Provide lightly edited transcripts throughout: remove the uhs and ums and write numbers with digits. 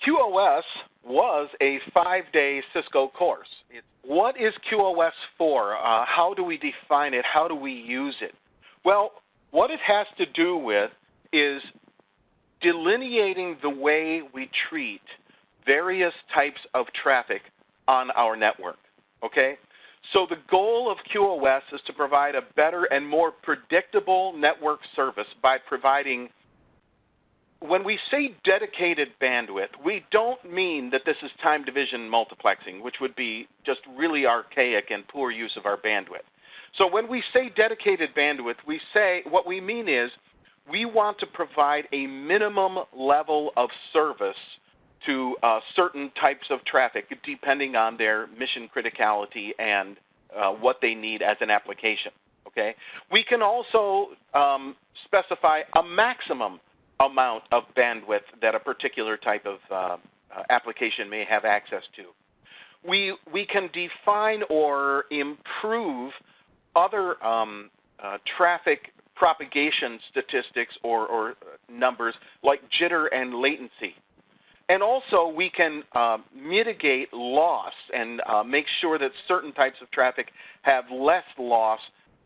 QoS was a 5-day Cisco course. What is QoS for? How do we define it? How do we use it? Well, what it has to do with is delineating the way we treat various types of traffic on our network, okay? So the goal of QoS is to provide a better and more predictable network service by providing, when we say dedicated bandwidth, we don't mean that this is time division multiplexing, which would be just really archaic and poor use of our bandwidth. So when we say dedicated bandwidth, what we mean is we want to provide a minimum level of service to certain types of traffic depending on their mission criticality and what they need as an application, okay? We can also specify a maximum amount of bandwidth that a particular type of application may have access to. We can define or improve other traffic propagation statistics or numbers like jitter and latency. And also we can mitigate loss and make sure that certain types of traffic have less loss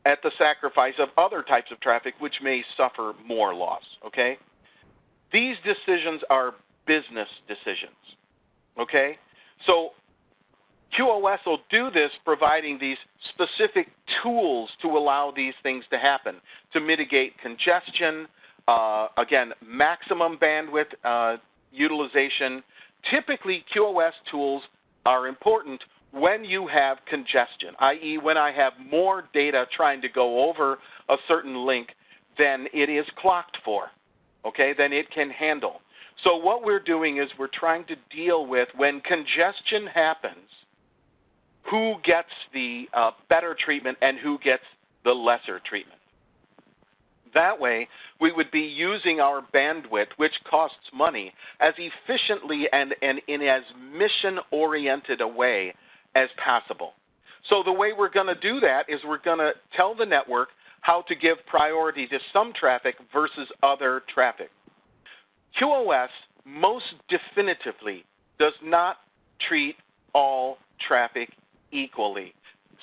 at the sacrifice of other types of traffic which may suffer more loss, okay? These decisions are business decisions, okay? So QoS will do this providing these specific tools to allow these things to happen, to mitigate congestion, again, maximum bandwidth utilization. Typically, QoS tools are important when you have congestion, i.e. when I have more data trying to go over a certain link than it is clocked for, okay, than it can handle. So what we're doing is we're trying to deal with when congestion happens, who gets the better treatment and who gets the lesser treatment. That way, we would be using our bandwidth, which costs money, as efficiently and in as mission-oriented a way as possible. So the way we're going to do that is we're going to tell the network how to give priority to some traffic versus other traffic. QoS most definitively does not treat all traffic equally.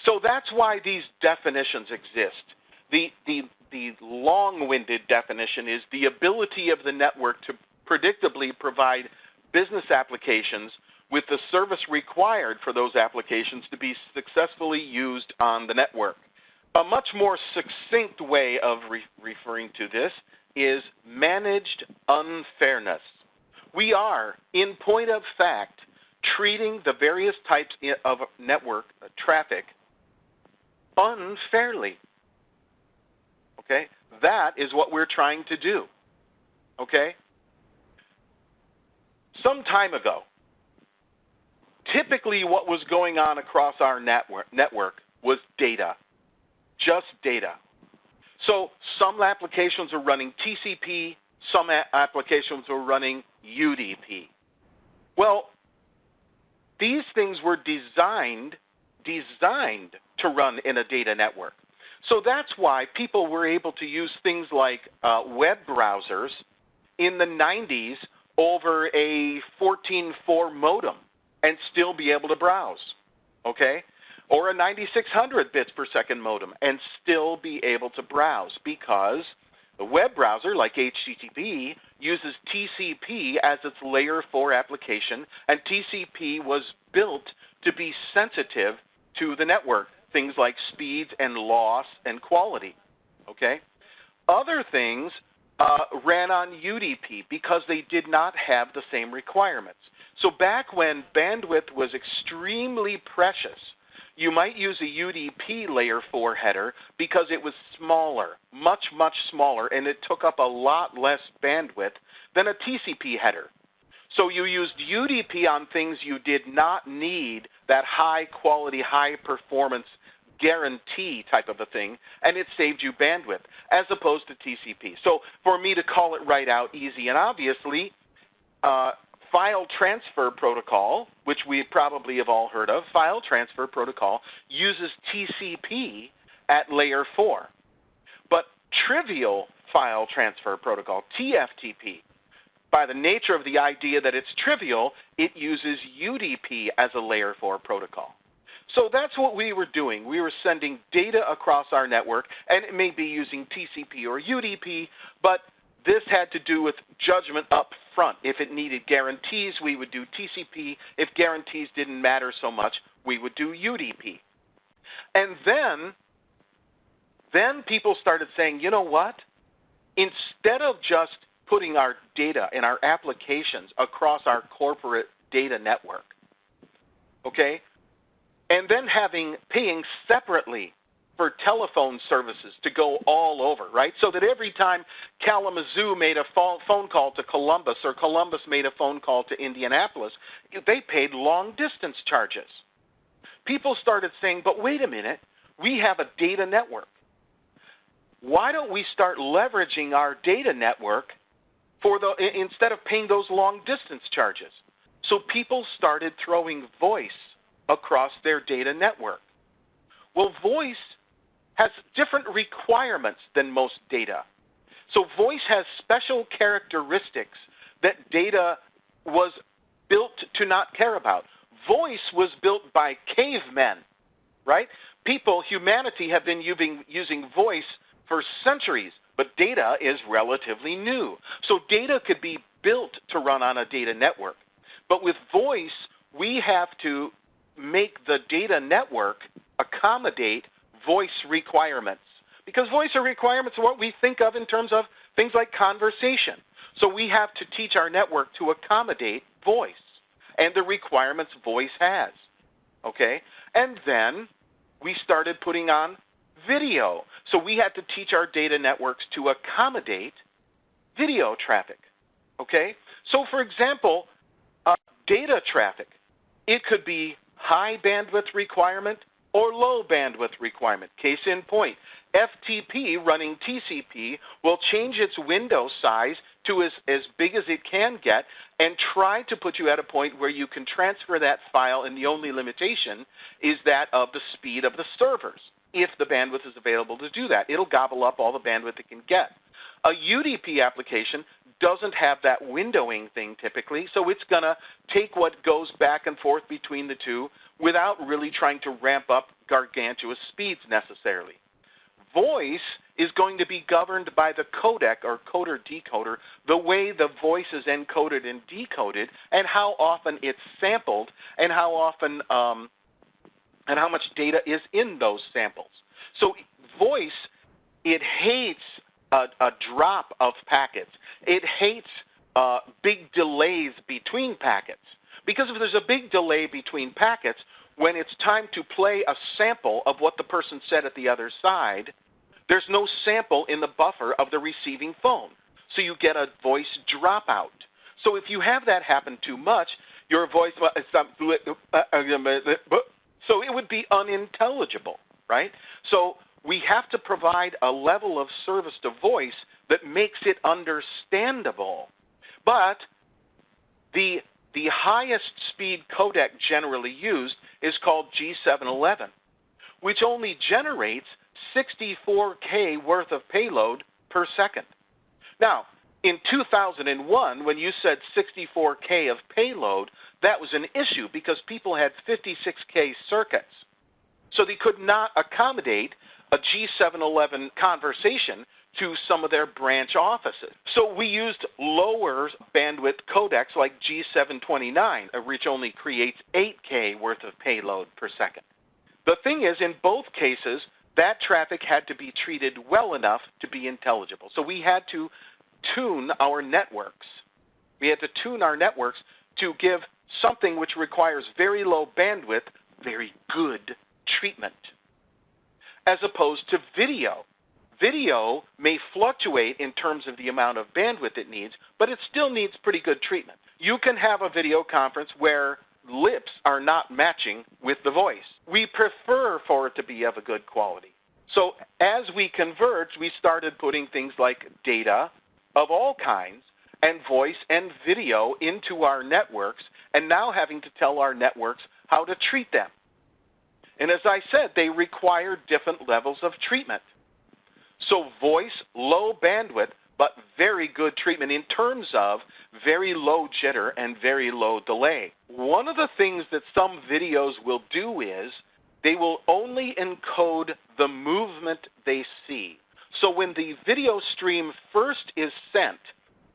So that's why these definitions exist. The long-winded definition is the ability of the network to predictably provide business applications with the service required for those applications to be successfully used on the network. A much more succinct way of referring to this is managed unfairness. We are, in point of fact, treating the various types of network traffic unfairly. Okay? That is what we're trying to do. Okay? Some time ago, typically what was going on across our network was data, just data. So some applications are running TCP, some applications were running UDP. Well, these things were designed to run in a data network. So that's why people were able to use things like web browsers in the 90s over a 14.4 modem and still be able to browse, okay? Or a 9600 bits per second modem and still be able to browse, because the web browser, like HTTP, uses TCP as its layer 4 application, and TCP was built to be sensitive to the network, things like speeds and loss and quality, okay? Other things ran on UDP because they did not have the same requirements. So back when bandwidth was extremely precious, you might use a UDP layer 4 header because it was smaller, much, much smaller, and it took up a lot less bandwidth than a TCP header. So you used UDP on things you did not need that high quality, high performance guarantee type of a thing, and it saved you bandwidth, as opposed to TCP. So for me to call it right out easy and obviously, file transfer protocol, which we probably have all heard of, file transfer protocol uses TCP at layer 4. But trivial file transfer protocol, TFTP, by the nature of the idea that it's trivial, it uses UDP as a layer 4 protocol. So that's what we were doing. We were sending data across our network, and it may be using TCP or UDP, but this had to do with judgment up front. If it needed guarantees, we would do TCP. If guarantees didn't matter so much, we would do UDP. And then people started saying, you know what? Instead of just putting our data and our applications across our corporate data network, okay, and then paying separately for telephone services to go all over, right? So that every time Kalamazoo made a phone call to Columbus or Columbus made a phone call to Indianapolis, they paid long distance charges. People started saying, but wait a minute, we have a data network. Why don't we start leveraging our data network instead of paying those long distance charges? So people started throwing voice across their data network. Well, voice has different requirements than most data. So voice has special characteristics that data was built to not care about. Voice was built by cavemen, right? Humanity have been using voice for centuries, but data is relatively new. So data could be built to run on a data network. But with voice, we have to make the data network accommodate voice requirements. Because voice requirements are what we think of in terms of things like conversation. So we have to teach our network to accommodate voice and the requirements voice has. Okay? And then we started putting on video. So we had to teach our data networks to accommodate video traffic. Okay? So for example, data traffic, it could be high bandwidth requirement or low bandwidth requirement. Case in point, FTP running TCP will change its window size to as big as it can get and try to put you at a point where you can transfer that file, and the only limitation is that of the speed of the servers. If the bandwidth is available to do that, it'll gobble up all the bandwidth it can get. A UDP application doesn't have that windowing thing typically, so it's going to take what goes back and forth between the two without really trying to ramp up gargantuous speeds necessarily. Voice is going to be governed by the codec or coder-decoder, the way the voice is encoded and decoded, and how often it's sampled, and how often and how much data is in those samples. So voice, it hates a drop of packets. It hates big delays between packets. Because if there's a big delay between packets, when it's time to play a sample of what the person said at the other side, there's no sample in the buffer of the receiving phone. So you get a voice dropout. So if you have that happen too much, your voice, so it would be unintelligible, right? So we have to provide a level of service to voice that makes it understandable. But the highest speed codec generally used is called G711, which only generates 64K worth of payload per second. Now, in 2001, when you said 64K of payload, that was an issue because people had 56K circuits. So they could not accommodate a G711 conversation to some of their branch offices. So we used lower bandwidth codecs like G729, which only creates 8K worth of payload per second. The thing is, in both cases, that traffic had to be treated well enough to be intelligible. So we had to tune our networks. We had to tune our networks to give something which requires very low bandwidth, very good treatment, as opposed to video. Video may fluctuate in terms of the amount of bandwidth it needs, but it still needs pretty good treatment. You can have a video conference where lips are not matching with the voice. We prefer for it to be of a good quality. So as we converged, we started putting things like data of all kinds and voice and video into our networks, and now having to tell our networks how to treat them. And as I said, they require different levels of treatment. So voice, low bandwidth, but very good treatment in terms of very low jitter and very low delay. One of the things that some videos will do is they will only encode the movement they see. So when the video stream first is sent,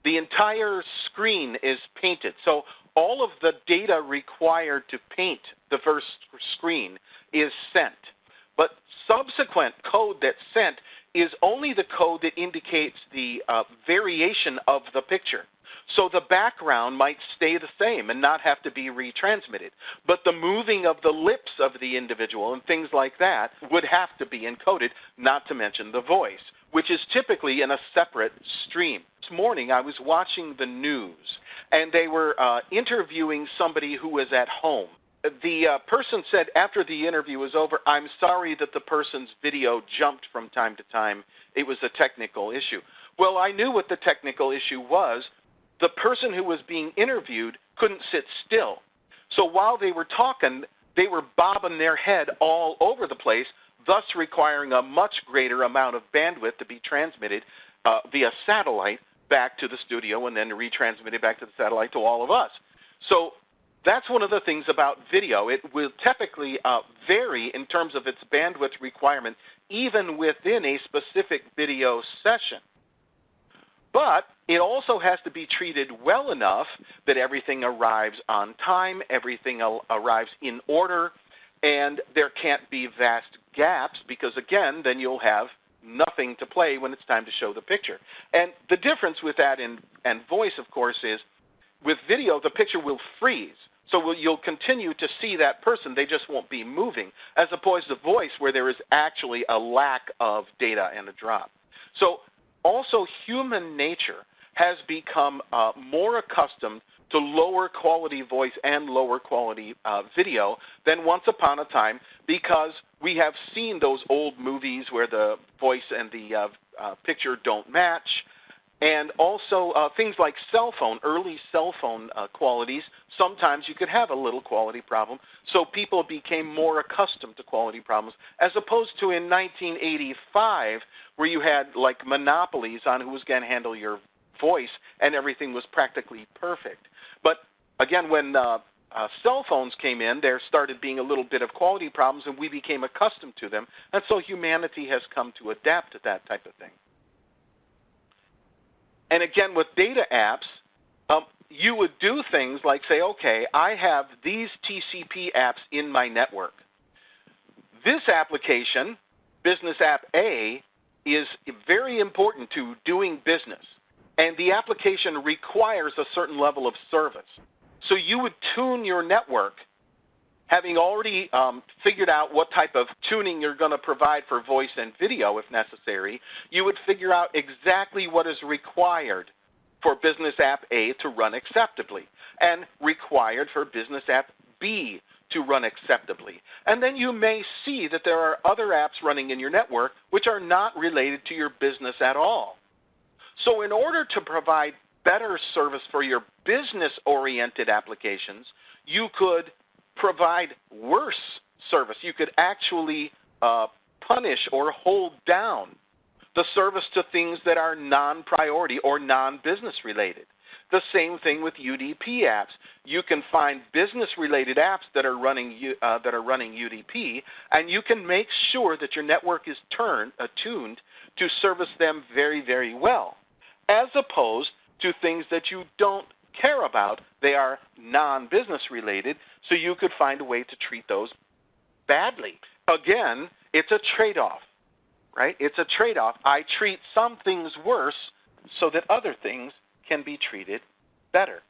the entire screen is painted. So all of the data required to paint the first screen is sent. But subsequent code that's sent is only the code that indicates the variation of the picture. So the background might stay the same and not have to be retransmitted. But the moving of the lips of the individual and things like that would have to be encoded, not to mention the voice, which is typically in a separate stream. This morning I was watching the news, and they were interviewing somebody who was at home. The person said after the interview was over, "I'm sorry that the person's video jumped from time to time. It was a technical issue." Well, I knew what the technical issue was. The person who was being interviewed couldn't sit still. So while they were talking, they were bobbing their head all over the place, thus requiring a much greater amount of bandwidth to be transmitted via satellite back to the studio and then retransmitted back to the satellite to all of us. So that's one of the things about video. It will typically vary in terms of its bandwidth requirement even within a specific video session. But it also has to be treated well enough that everything arrives on time, everything arrives in order, and there can't be vast gaps because, again, then you'll have nothing to play when it's time to show the picture. And the difference with that and voice, of course, is with video, the picture will freeze. So you'll continue to see that person. They just won't be moving, as opposed to voice where there is actually a lack of data and a drop. So also, human nature has become more accustomed to lower quality voice and lower quality video than once upon a time, because we have seen those old movies where the voice and the picture don't match. And also things like early cell phone qualities, sometimes you could have a little quality problem. So people became more accustomed to quality problems, as opposed to in 1985, where you had like monopolies on who was going to handle your voice and everything was practically perfect. But again, when cell phones came in, there started being a little bit of quality problems and we became accustomed to them. And so humanity has come to adapt to that type of thing. And again, with data apps, you would do things like say, okay, I have these TCP apps in my network. This application, Business App A, is very important to doing business. And the application requires a certain level of service. So you would tune your network, having already figured out what type of tuning you're going to provide for voice and video if necessary. You would figure out exactly what is required for Business App A to run acceptably and required for Business App B to run acceptably. And then you may see that there are other apps running in your network which are not related to your business at all. So in order to provide better service for your business-oriented applications, you could provide worse service. You could actually punish or hold down the service to things that are non-priority or non-business related. The same thing with UDP apps. You can find business-related apps that are running UDP, and you can make sure that your network is tuned to service them very, very well, as opposed to things that you don't care about. They are non-business related, so you could find a way to treat those badly. Again, it's a trade-off, right? It's a trade-off. I treat some things worse so that other things can be treated better.